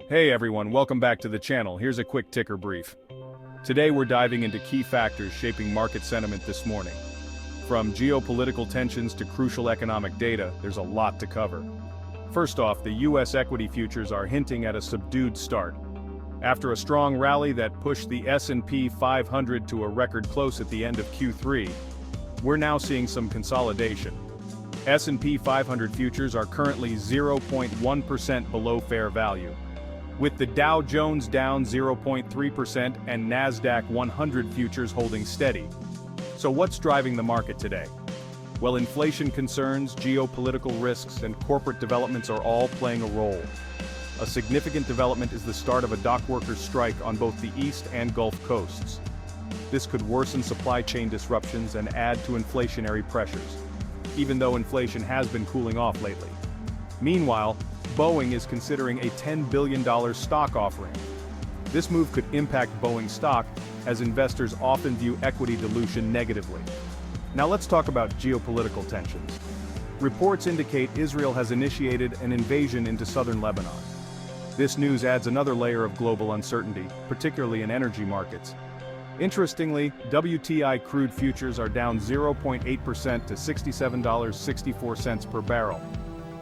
Hey everyone, welcome back to the channel. Here's a quick ticker brief. Today we're diving into key factors shaping market sentiment this morning. From geopolitical tensions to crucial economic data, there's a lot to cover. First off, the US equity futures are hinting at a subdued start. After a strong rally that pushed the S&P 500 to a record close at the end of Q3, we're now seeing some consolidation. S&P 500 futures are currently 0.1% below fair value, with the Dow Jones down 0.3% and Nasdaq 100 futures holding steady. So what's driving the market today? Well, inflation concerns, geopolitical risks, and corporate developments are all playing a role. A significant development is the start of a dockworkers strike on both the East and Gulf coasts. This could worsen supply chain disruptions and add to inflationary pressures, even though inflation has been cooling off lately. Meanwhile, Boeing is considering a $10 billion stock offering. This move could impact Boeing stock, as investors often view equity dilution negatively. Now let's talk about geopolitical tensions. Reports indicate Israel has initiated an invasion into southern Lebanon. This news adds another layer of global uncertainty, particularly in energy markets. Interestingly, WTI crude futures are down 0.8% to $67.64 per barrel,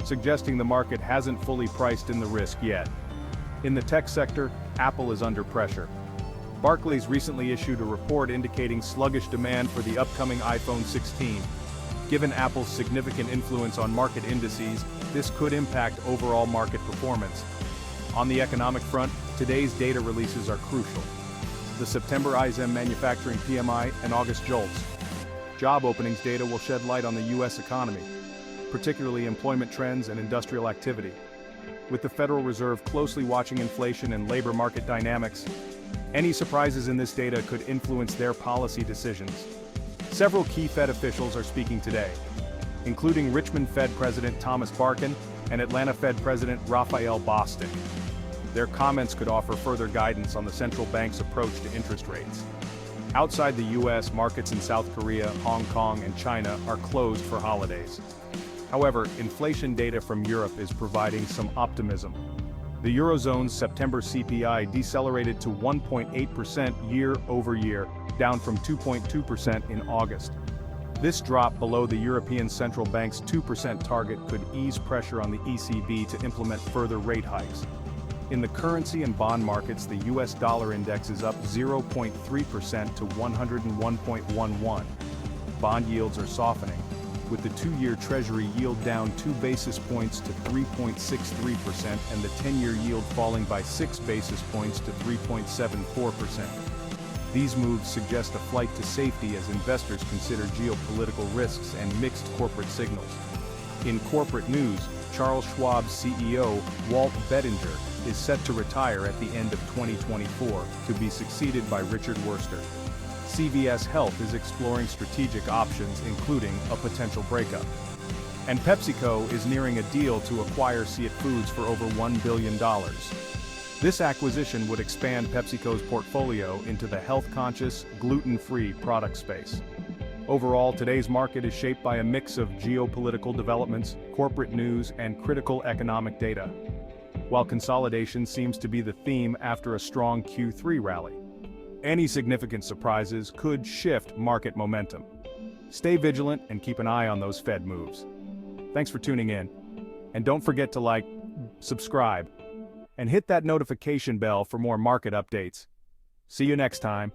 suggesting the market hasn't fully priced in the risk yet. In the tech sector, Apple is under pressure. Barclays recently issued a report indicating sluggish demand for the upcoming iPhone 16. Given Apple's significant influence on market indices, this could impact overall market performance. On the economic front, today's data releases are crucial. The September ISM manufacturing PMI and August JOLTS job openings data will shed light on the U.S. economy, particularly employment trends and industrial activity. With the Federal Reserve closely watching inflation and labor market dynamics, any surprises in this data could influence their policy decisions. Several key Fed officials are speaking today, including Richmond Fed President Thomas Barkin and Atlanta Fed President Raphael Bostic. Their comments could offer further guidance on the central bank's approach to interest rates. Outside the U.S., markets in South Korea, Hong Kong, and China are closed for holidays. However, inflation data from Europe is providing some optimism. The Eurozone's September CPI decelerated to 1.8% year-over-year, down from 2.2% in August. This drop below the European Central Bank's 2% target could ease pressure on the ECB to implement further rate hikes. In the currency and bond markets, the US dollar index is up 0.3% to 101.11. Bond yields are softening, with the 2-year Treasury yield down 2 basis points to 3.63% and the 10-year yield falling by 6 basis points to 3.74%. These moves suggest a flight to safety as investors consider geopolitical risks and mixed corporate signals. In corporate news, Charles Schwab's CEO, Walt Bettinger, is set to retire at the end of 2024 to be succeeded by Richard Wurster. CVS Health is exploring strategic options, including a potential breakup. And PepsiCo is nearing a deal to acquire Siet Foods for over $1 billion. This acquisition would expand PepsiCo's portfolio into the health-conscious, gluten-free product space. Overall, today's market is shaped by a mix of geopolitical developments, corporate news, and critical economic data. While consolidation seems to be the theme after a strong Q3 rally, any significant surprises could shift market momentum. Stay vigilant and keep an eye on those Fed moves. Thanks for tuning in. And don't forget to like, subscribe, and hit that notification bell for more market updates. See you next time.